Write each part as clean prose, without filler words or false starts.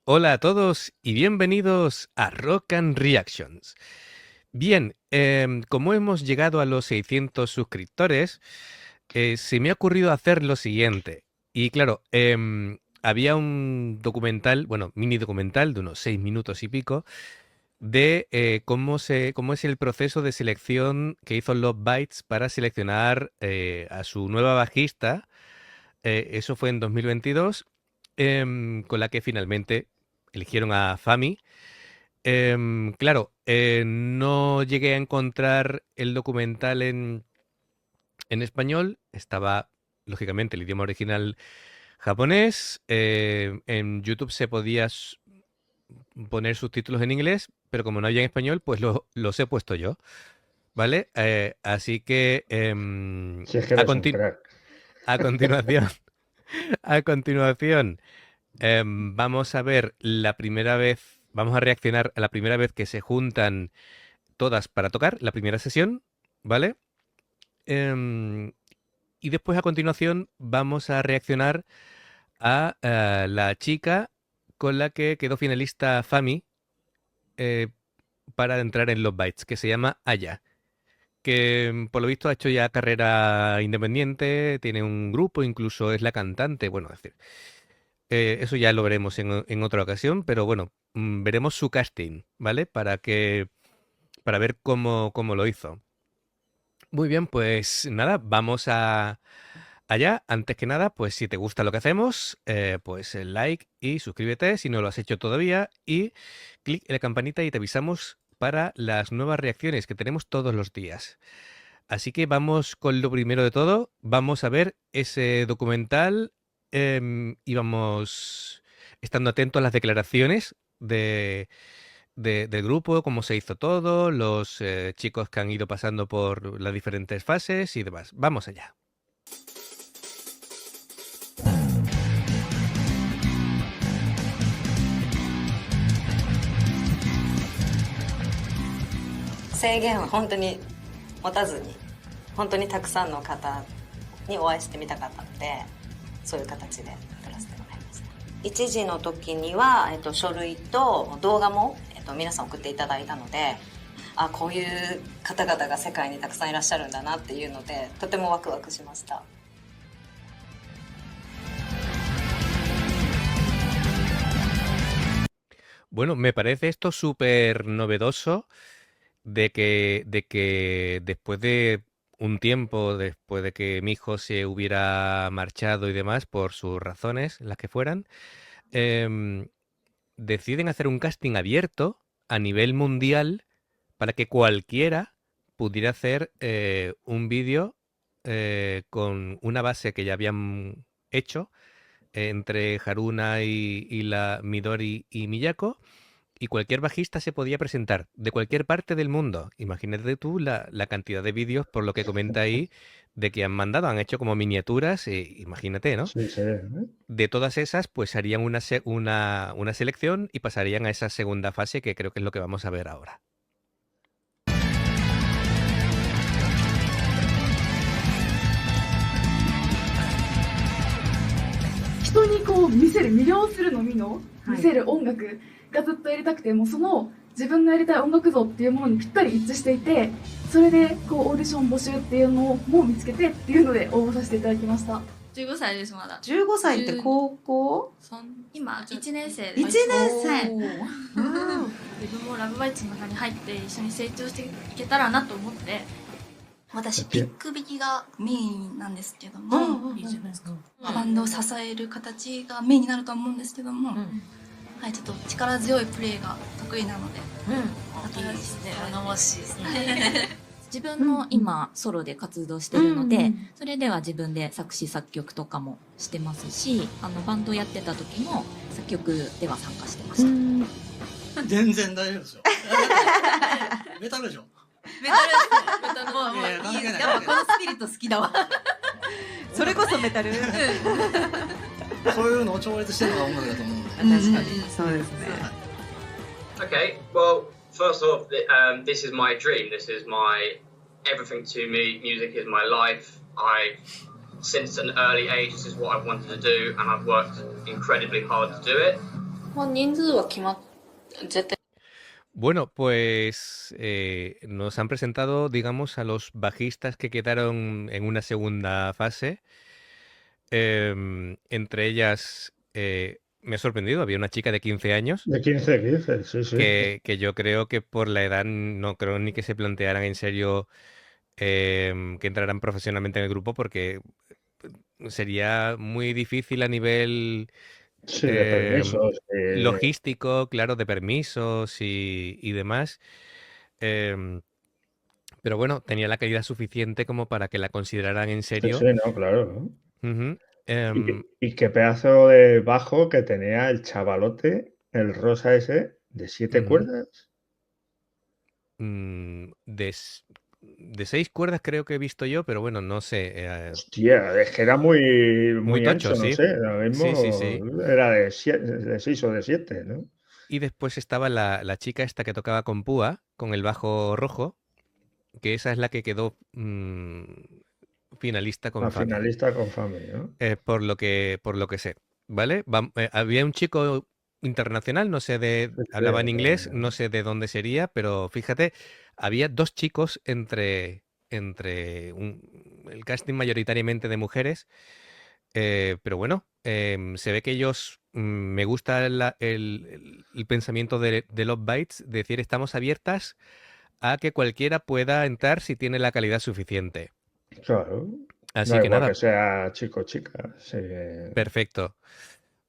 Hola a todos y bienvenidos a Rock and Reactions. Bien, como hemos llegado a los 600 suscriptores, se me ha ocurrido hacer lo siguiente. Y claro, había un documental, bueno, mini documental de unos 6 minutos y pico, de cómo es el proceso de selección que hizo Love Bites para seleccionar a su nueva bajista. Eso fue en 2022, con la que finalmente eligieron a Fami. Claro, no llegué a encontrar el documental en español. Estaba, lógicamente, el idioma original japonés. En YouTube se podía poner subtítulos en inglés, pero como no había en español, pues los he puesto yo, ¿vale? Así que Si es que a, eres un crack. a continuación, a continuación, vamos a ver la primera vez, vamos a reaccionar a la primera vez que se juntan todas para tocar, la primera sesión, ¿vale? Em, y después a continuación vamos a reaccionar a la chica con la que quedó finalista Fami eh, para entrar en Love Bites, que se llama Aya, que por lo visto ha hecho ya carrera independiente, tiene un grupo, incluso es la cantante, bueno, es decir, eso ya lo veremos en otra ocasión, pero bueno, veremos su casting, ¿vale? Para ver cómo lo hizo. Muy bien, pues nada, vamos allá. Antes que nada, pues si te gusta lo que hacemos, pues el like y suscríbete si no lo has hecho todavía y clic en la campanita y te avisamos para las nuevas reacciones que tenemos todos los días. Así que vamos con lo primero de todo. Vamos a ver ese documental y vamos estando atentos a las declaraciones del grupo, cómo se hizo todo, los chicos que han ido pasando por las diferentes fases y demás. Vamos allá. 制限を本当に持たずに本当にたくさんの方にお会いしてみたかったので、そういう形で撮らせてもらいました。1時の時には、書類と動画も、皆さん送っていただいたので、あ、こういう方々が世界にたくさんいらっしゃるんだなっていうので、とてもワクワクしました。Bueno, me parece esto súper novedoso de que después de un tiempo, después de que mi hijo se hubiera marchado y demás, por sus razones, las que fueran, em, deciden hacer un casting abierto a nivel mundial para que cualquiera pudiera hacer un vídeo con una base que ya habían hecho entre Haruna y la Midori y Miyako, y cualquier bajista se podía presentar de cualquier parte del mundo. Imagínate tú la cantidad de vídeos, por lo que comenta ahí, de que han mandado, han hecho como miniaturas, imagínate, ¿no? Sí, sí. De todas esas, pues harían una selección y pasarían a esa segunda fase, que creo que es lo que vamos a ver ahora. 人にこう見せる、魅了するのみのはい見せる音楽がずっとやりたくて、もうその自分のやりたい音楽像っていうものにぴったり一致していて、それでこうオーディション募集っていうのも見つけてっていうので応募させていただきました。15歳ですまだ。15歳って高校今1年生1です。年生自分もラブバイツの中に入って一緒に成長していけたらなと思って。私ピック弾きがメインなんですけども、いいじゃないですか。バンドを支える形がメインになると思うんですけども、はい、ちょっと力強いプレーが得意なので、いいですね。頼もしいですね。自分も今ソロで活動してるので、それでは自分で作詞作曲とかもしてますし、バンドやってた時も作曲では参加してました。全然大丈夫ですよ。メタルでしょ。メタルもういや関係ないやっぱこのスピリット好きだわそれこそメタルそういうのを超越してるのが音楽だと思うんで。確かにそうですね Okay, well, first off, this is my dream. This is my everything to me. Music is my life. Since an early age, this is what I've wanted to do, and I've worked incredibly hard to do it. もう人数は決まっ絶対 Bueno, pues nos han presentado, digamos, a los bajistas que quedaron en una segunda fase. Entre ellas, me ha sorprendido, había una chica de 15 años De 15, sí, sí. que yo creo que por la edad no creo ni que se plantearan en serio que entraran profesionalmente en el grupo porque sería muy difícil a nivel Sí, de permisos. logístico, claro, de permisos y demás. Em, pero bueno, tenía la calidad suficiente como para que la consideraran en Sí, serio. sí, no, claro. ¿No? Ujú. Y qué pedazo de bajo que tenía el chavalote, el rosa ese, de 7 Ujú. cuerdas. De 6 cuerdas creo que he visto yo, pero bueno, no sé. Hostia, es que era Muy muy tocho, ancho, no sí. sé. Ahora Sí, sí, mismo sí. era de 6 o de 7, ¿no? Y después estaba la chica esta que tocaba con púa, con el bajo rojo, que esa es la que quedó finalista con La Fami. finalista con Fami, ¿no? Por lo que sé, ¿vale? Había un chico internacional, no sé Sí, hablaba en inglés, sí. no sé de dónde sería, pero fíjate, había 2 chicos entre el casting mayoritariamente de mujeres, pero bueno, se ve que ellos, me gusta el pensamiento de Love Bites, decir, estamos abiertas a que cualquiera pueda entrar si tiene la calidad suficiente. Claro. Así Da que igual nada, que sea chico o chica. Sí. perfecto.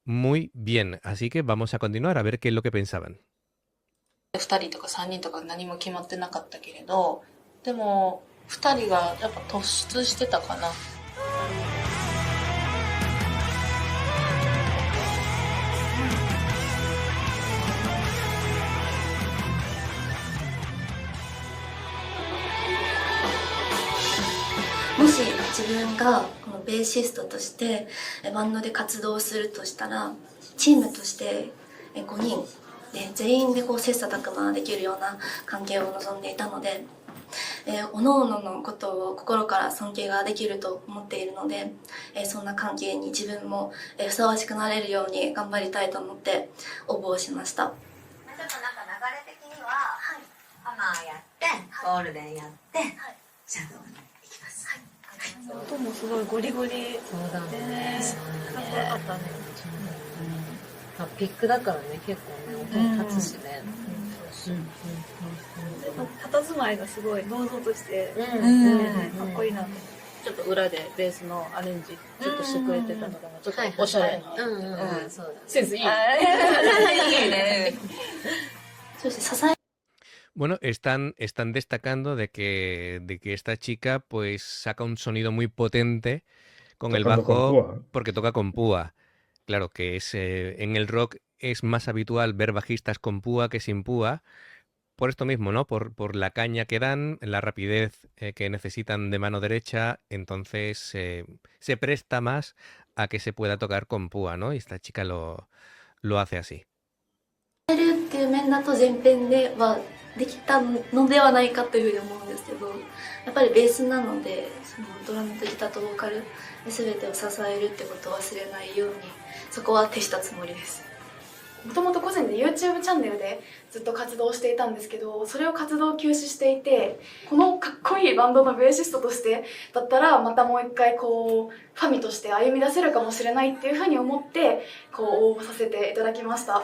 Muy bien, así que vamos a continuar a ver qué es lo que pensaban. 2人とか3人とか何も決まってなかったけれど、でも2人がやっぱ突出してたかな。もし自分がこのベーシストとしてバンドで活動するとしたら、チームとして5人で全員でこう切磋琢磨できるような関係を望んでいたので、各々のことを心から尊敬ができると思っているので、そんな関係に自分もふさわしくなれるように頑張りたいと思って応募をしました。ちょっとなんか流れ的には、ハマーやって、ゴールデンやって、シャドウに行きます。音もすごいゴリゴリで、そうだね。かっこよかったね。ピックだからね、結構ね、音立つしね。佇まいがすごい堂々として、かっこいいなと。ちょっと裏でベースのアレンジちょっとしてくれてたのがちょっとおしゃれなセンスいい。いいね。そして支え Bueno, están destacando de que esta chica pues saca un sonido muy potente con el Tocando con bajo púa. porque toca con púa. Claro que en el rock es más habitual ver bajistas con púa que sin púa. Por esto mismo, ¿no? Por la caña que dan, la rapidez que necesitan de mano derecha, entonces se presta más a que se pueda tocar con púa, ¿no? Y esta chica lo hace así. るっていう面だと前編ではできたのではないかというふうに思うんですけど、やっぱりベースなのでそのドラムとギターとボーカル全てを支えるってことを忘れないようにそこは徹したつもりです。もともと個人で YouTube チャンネルでずっと活動していたんですけど、それを活動休止していて、このかっこいいバンドのベーシストとしてだったらまたもう一回こうファミとして歩み出せるかもしれないっていうふうに思ってこう応募させていただきました。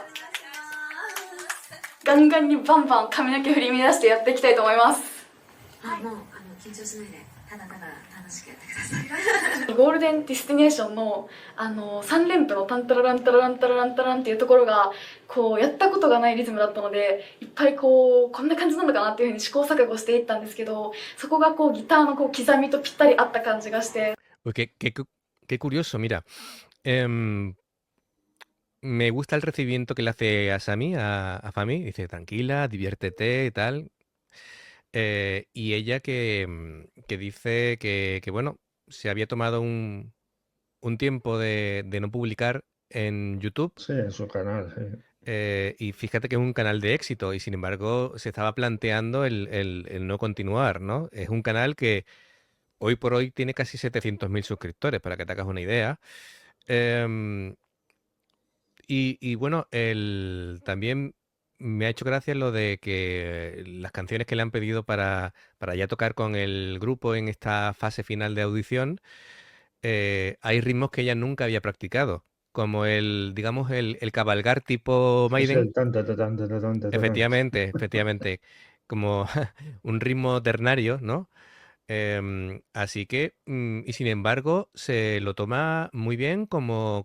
ガンガンにバンバン髪の毛振り乱してやっていきたいと思います。はい、もう緊張しないで、ただただ楽しくやってください。ゴールデンディスティネーションの3連符のタンタラランタラランタラランタランっていうところがこうやったことがないリズムだったので、いっぱいこんな感じなのかなっていうふうに試行錯誤していったんですけど、そこがこうギターのこう刻みとぴったり合った感じがして。Qué curioso, mira. Me gusta el recibimiento que le hace a Sami, a Fami. Dice, tranquila, diviértete y tal. Y ella que dice que, bueno, se había tomado un tiempo de no publicar en YouTube. Sí, en su canal, sí. Y fíjate que es un canal de éxito y sin embargo se estaba planteando el no continuar, ¿no? Es un canal que hoy por hoy tiene casi 700.000 suscriptores, para que te hagas una idea. Y bueno, también me ha hecho gracia lo de que las canciones que le han pedido para ya tocar con el grupo en esta fase final de audición, hay ritmos que ella nunca había practicado, como digamos, el cabalgar tipo Es Maiden. el tan, tan, tan, tan, tan, tan, tan. Efectivamente, como un ritmo ternario, ¿no? Así que, y sin embargo, se lo toma muy bien como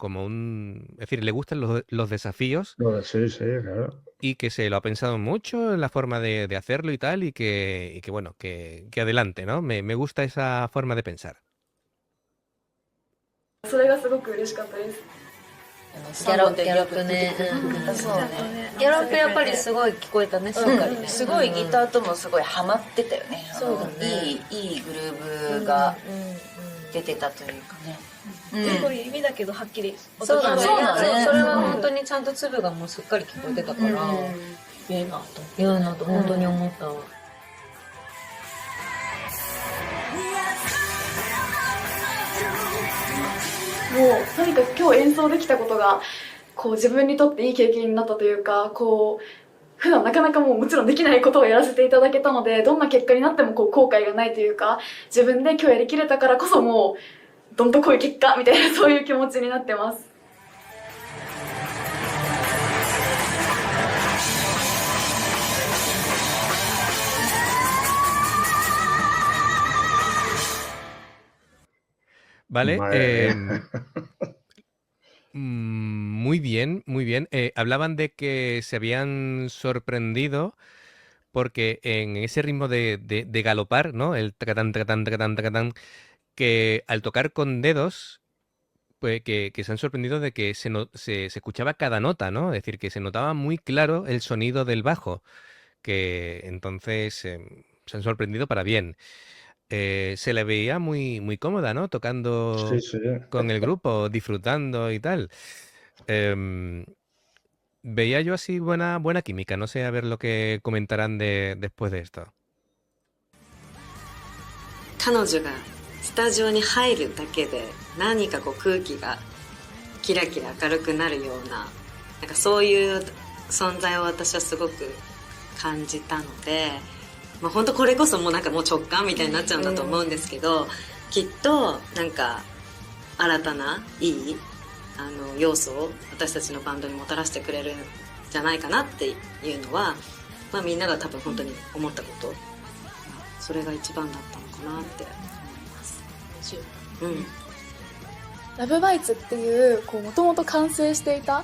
es decir, le gustan los desafíos Sí, sí, claro. y que se lo ha pensado mucho en la forma de hacerlo y tal, y que bueno, que adelante, ¿no? Me gusta esa forma de pensar. それがすごく嬉しかったです。ギャロップね。そうね。ギャロップやっぱりすごい聞こえたね、しっかりね。すごいギターともすごいハマってたよね。そうだね。いいグルーヴが出てたというかね。すごい意味だけどはっきり。そうだね。それは本当にちゃんと粒がもうしっかり聞こえてたから、いいなと本当に思ったわ。もうとにかく今日演奏できたことがこう自分にとっていい経験になったというか、こう普段なかなかもちろんできないことをやらせていただけたので、どんな結果になってもこう後悔がないというか、自分で今日やりきれたからこそもうどんとこい結果みたいな、そういう気持ちになってます。Vale, Madre mía. muy bien, muy bien. Hablaban de que se habían sorprendido porque en ese ritmo de galopar, ¿no? El tacatán, tacatán, tacatán, tacatán, que al tocar con dedos, pues que se han sorprendido de que se escuchaba cada nota, ¿no? Es decir, que se notaba muy claro el sonido del bajo, que entonces se han sorprendido para bien. Se le veía muy cómoda, ¿no? Tocando Sí, sí. con el grupo, disfrutando y tal. Veía yo así buena química. No sé, a ver lo que comentarán después de esto. 彼女がスタジオに入るだけで何かこう空気がキラキラ明るくなるような、なんかそういう存在を私はすごく感じたので、まあ、本当これこそもうなんかもう直感みたいになっちゃうんだと思うんですけど、きっとなんか新たないい要素を私たちのバンドにもたらしてくれるんじゃないかなっていうのは、まあ、みんなが多分本当に思ったこと、それが一番だったのかなって思います。ラブバイツっていうもともと完成していた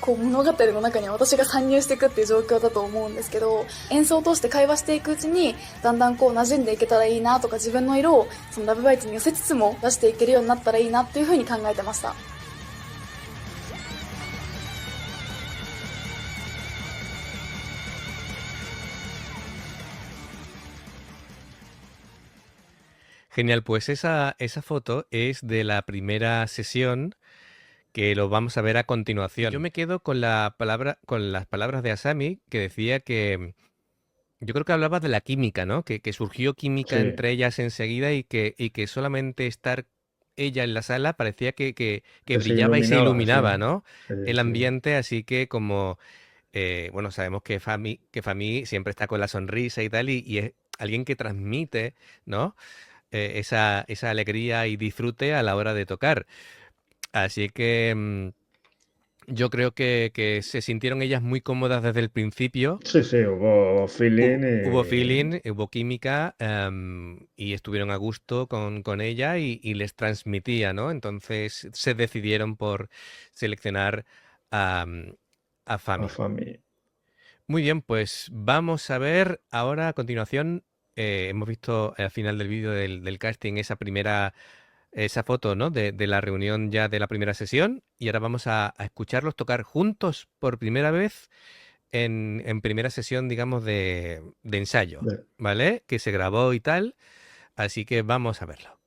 物語の中には私が参入していくっていう状況だと思うんですけど、演奏を通して会話していくうちにだんだん馴染んでいけたらいいなとか、自分の色をそのラブバイツに寄せつつも出していけるようになったらいいなっていうふうに考えてました。Genial, pues esa foto es de la primera sesión que lo vamos a ver a continuación. Yo me quedo con las palabras de Asami, que decía que yo creo que hablaba de la química, ¿no? Que surgió química Sí. entre ellas enseguida y que solamente estar ella en la sala parecía que Que se brillaba y se iluminaba, iluminaba, sí. ¿no? Sí, El sí. ambiente, así que como, bueno, sabemos que Fami siempre está con la sonrisa y tal, y es alguien que transmite, ¿no? Esa alegría y disfrute a la hora de tocar. Así que yo creo que se sintieron ellas muy cómodas desde el principio. Sí, sí, hubo feeling Hubo feeling, hubo química, y estuvieron a gusto con ella y les transmitía, ¿no? Entonces se decidieron por seleccionar a Fami. a Fami. Muy bien, pues vamos a ver ahora a continuación. Hemos visto al final del vídeo del casting esa foto, ¿no? de la reunión ya de la primera sesión, y ahora vamos a escucharlos tocar juntos por primera vez en primera sesión, digamos, de ensayo, ¿vale? Que se grabó y tal, así que vamos a verlo.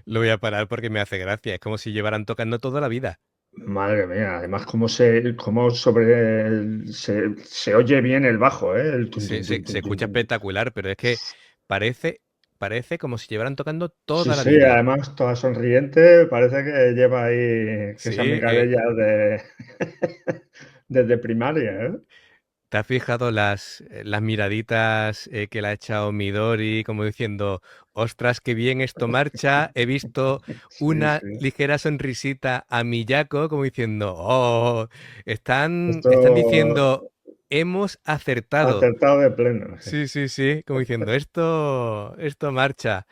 Lo voy a parar porque me hace gracia. Es como si llevaran tocando toda la vida. Madre mía, además cómo se oye bien el bajo, ¿eh? El tum, Se tum, tum, tum, escucha tum. espectacular, pero es que parece como si llevaran tocando Sí, toda la sí, vida. además toda sonriente, parece que lleva ahí, que es Sí, amiga de ella desde primaria, ¿eh? ¿te has fijado las miraditas que le ha echado Midori, como diciendo, ostras, qué bien esto marcha? He visto Sí, una sí. ligera sonrisita a Miyako, como diciendo, oh, están Esto diciendo, hemos acertado. acertado de pleno. Sí. Sí, como diciendo, esto marcha.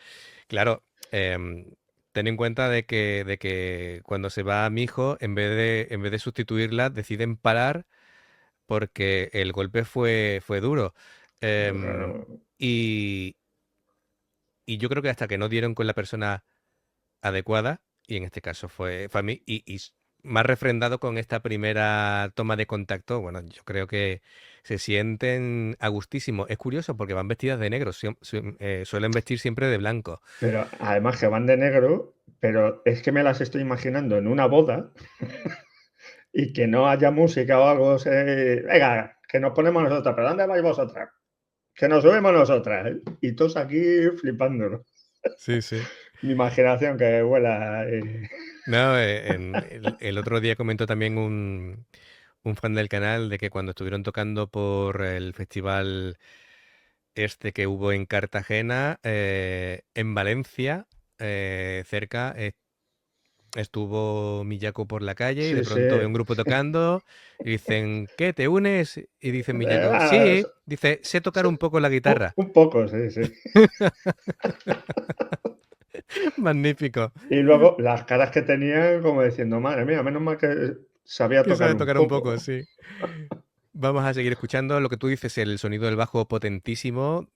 Claro, ten en cuenta de que cuando se va mi hijo, en vez de sustituirla, deciden parar porque el golpe fue duro. Claro. Y yo creo que hasta que no dieron con la persona adecuada, y en este caso fue a mí, y más refrendado con esta primera toma de contacto, bueno, yo creo que se sienten a gustísimo. Es curioso porque van vestidas de negro, suelen vestir siempre de blanco. Pero además que van de negro, pero es que me las estoy imaginando en una boda y que no haya música o algo. Venga, que nos ponemos nosotras, pero ¿dónde vais vosotras? Que nos subimos nosotras, ¿eh? Y todos aquí flipándolo. Sí, sí. Mi imaginación que vuela. No, el otro día comentó también un fan del canal de que cuando estuvieron tocando por el festival este que hubo en Cartagena, en Valencia, cerca, estuvo Miyako por la calle y de Sí, sí. pronto ve un grupo tocando y dicen, ¿qué? ¿Te unes? Y dice Miyako, Ah, sí. Dice, sé tocar un poco la guitarra. Un poco, sí, sí. Magnífico. Y luego las caras que tenían como diciendo, madre mía, menos mal que sabía Que tocar sabe un tocar un poco. poco, sí. Vamos a seguir escuchando lo que tú dices, el sonido del bajo potentísimo,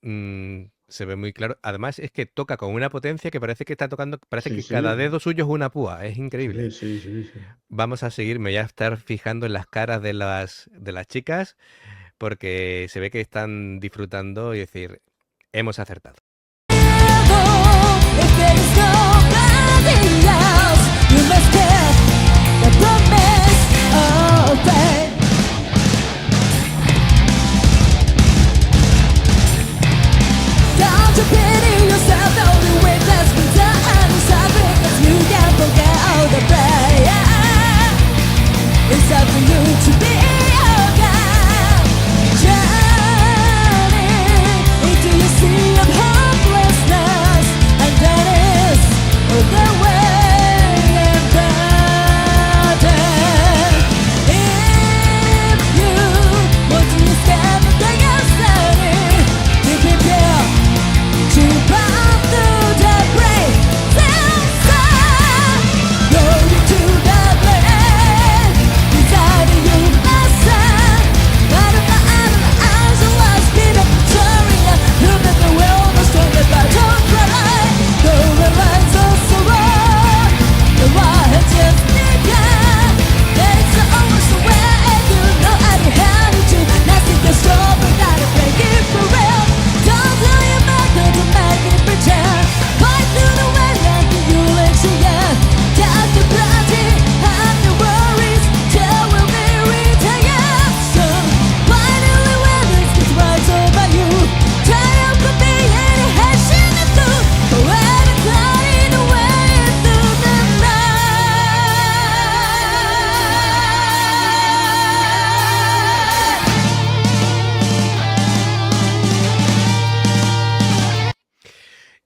se ve muy claro. Además es que toca con una potencia que parece que está tocando, parece Sí, que sí. cada dedo suyo es una púa, es increíble. Sí, sí, sí, sí. Vamos a seguir, me voy a estar fijando en las caras de las chicas porque se ve que están disfrutando y decir, hemos acertado. It's up for you to be okay. Journey into your sea of hopelessness, and that is the way and burden. If you want to escape the yesterday, be prepared to bound through the breaks inside. Going to the place.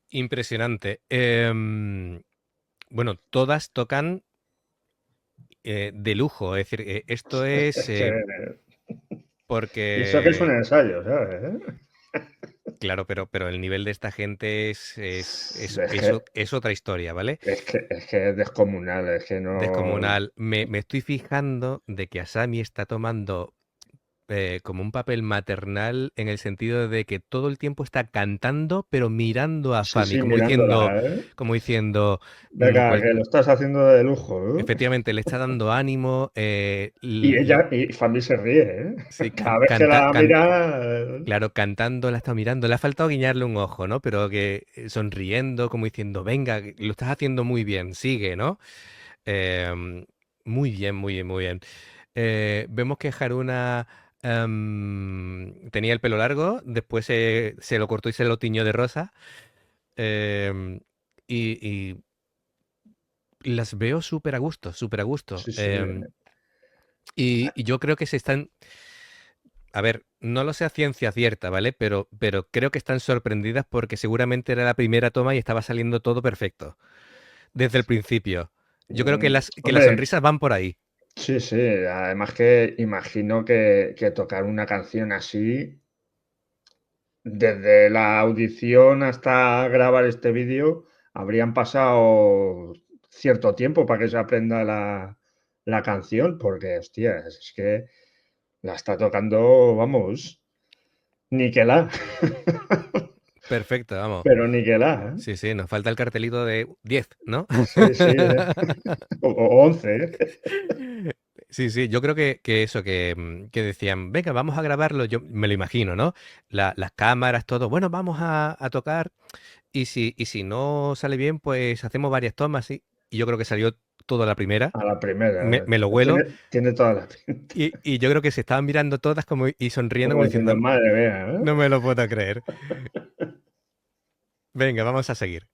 Impresionante. Bueno, todas tocan de lujo, es decir, esto es Y eso que es un porque ensayo, ¿sabes? Claro, pero el nivel de esta gente que- es otra historia, ¿vale? Es que es descomunal, es que no... Descomunal. Me estoy fijando de que Asami está tomando como un papel maternal en el sentido de que todo el tiempo está cantando, pero mirando a Sí, Fami, sí, mirándola, ¿eh? como diciendo, Venga, que lo estás haciendo de lujo, ¿eh? efectivamente, le está dando ánimo. Y Fami se ríe, ¿eh? Sí, Cada vez que la mira... claro, cantando, la está mirando. Le ha faltado guiñarle un ojo, ¿no? Pero que sonriendo, como diciendo, venga, que lo estás haciendo muy bien, sigue, ¿no? Muy bien, muy bien, muy bien. Vemos que Haruna tenía el pelo largo, después se lo cortó y se lo tiñó de rosa. Y las veo súper a gusto, súper a gusto. Sí, sí. Y yo creo que se están... A ver, no lo sé a ciencia cierta, ¿vale? Pero creo que están sorprendidas porque seguramente era la primera toma y estaba saliendo todo perfecto. Desde el principio. Yo creo que las Hombre, sonrisas van por ahí. Sí, sí. Además que imagino que tocar una canción así, desde la audición hasta grabar este vídeo, habrían pasado cierto tiempo para que se aprenda la canción, porque, hostia, es que la está tocando, vamos, niquelá. Perfecto, vamos. Pero niquelá, ¿eh? Sí, sí, nos falta el cartelito de 10, ¿no? Sí, sí. O 11, ¿eh? Sí, sí, yo creo que eso, que decían, venga, vamos a grabarlo, yo me lo imagino, ¿no? Las cámaras, todo, bueno, vamos a tocar y si no sale bien, pues hacemos varias tomas, ¿sí? Y yo creo que salió todo a la primera. A la primera. Me lo huelo. Tiene toda la pinta. Y yo creo que se estaban mirando todas como y sonriendo como diciendo, madre mía, ¿eh? no me lo puedo creer. Venga, vamos a seguir.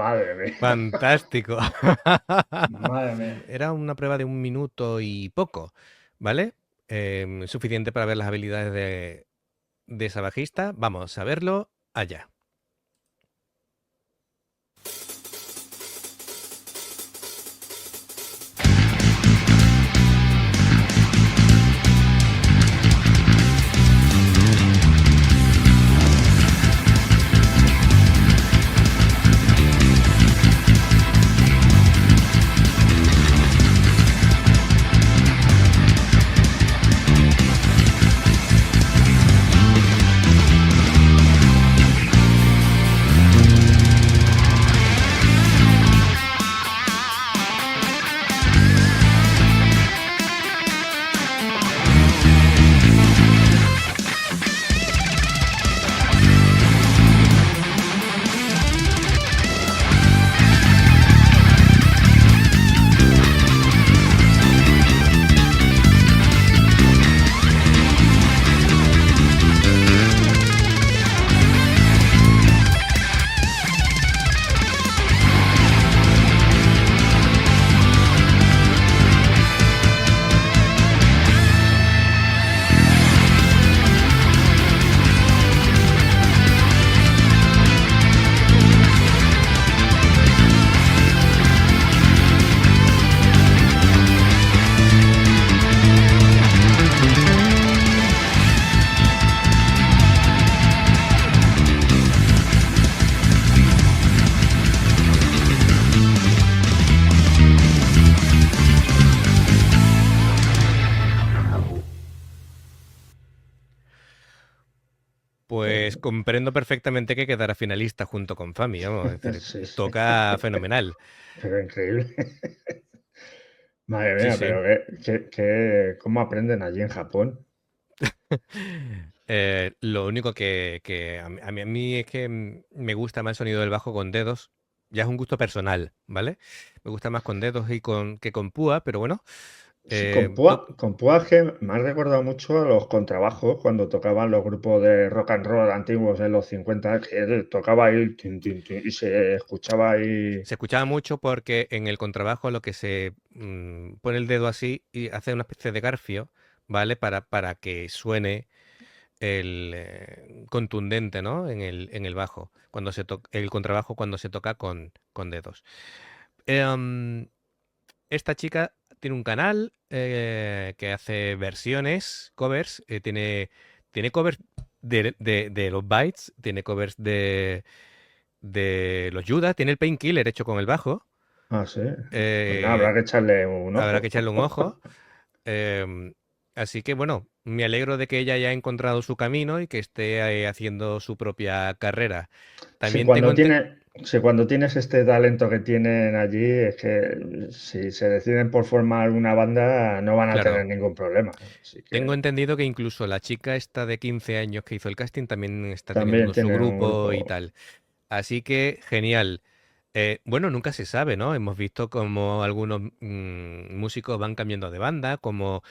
Madre mía. Fantástico. Madre mía. Era una prueba de 1 minuto y poco, ¿vale? Suficiente para ver las habilidades de esa bajista. Vamos a verlo allá. Pues comprendo perfectamente que quedara finalista junto con Fami, vamos, es decir, Sí, sí. toca fenomenal. Pero increíble. Madre Sí, mía, sí. pero ¿cómo aprenden allí en Japón? Lo único que a mí es que me gusta más el sonido del bajo con dedos. Ya es un gusto personal, ¿vale? Me gusta más con dedos que con púa, pero bueno. Sí, to- con Púa es que me ha recordado mucho a los contrabajos cuando tocaban los grupos de rock and roll antiguos en los 50, que tocaba ahí y se escuchaba ahí. Se escuchaba mucho porque en el contrabajo lo que se pone el dedo así y hace una especie de garfio, ¿vale? Para que suene el contundente, ¿no? En el bajo, el contrabajo cuando se toca con dedos. Em, Esta chica tiene un canal que hace versiones, covers, tiene covers de los Bites, tiene covers de los Judas, tiene el Painkiller hecho con el bajo. Ah, sí. Pues nada, habrá eh, que echarle un Habrá que ojo. echarle un ojo. Así que bueno, me alegro de que ella haya encontrado su camino y que esté haciendo su propia carrera. Sí, También tengo cuando tienes este talento que tienen allí, es que si se deciden por formar una banda, no van a claro, tener ningún problema. Así tengo que entendido que incluso la chica esta de 15 años que hizo el casting también está también teniendo su tienen un grupo y grupo. tal. Así que genial. Bueno, nunca se sabe, ¿no? Hemos visto como algunos músicos van cambiando de banda, como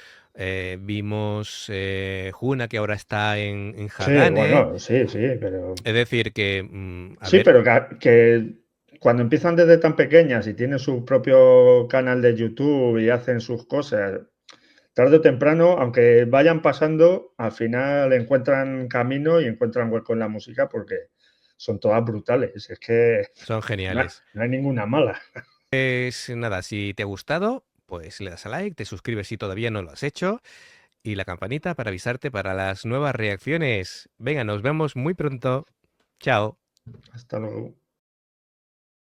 vimos Juna, que ahora está en Sí, Hagane. bueno, sí, pero. Es decir, que, a Sí, ver, pero que cuando empiezan desde tan pequeñas y tienen su propio canal de YouTube y hacen sus cosas, tarde o temprano, aunque vayan pasando, al final encuentran camino y encuentran hueco en la música porque son todas brutales. Es que son geniales. no hay ninguna mala. Pues nada, si te ha gustado, pues le das a like, te suscribes si todavía no lo has hecho y la campanita para avisarte para las nuevas reacciones. Venga, nos vemos muy pronto. Chao. Hasta luego.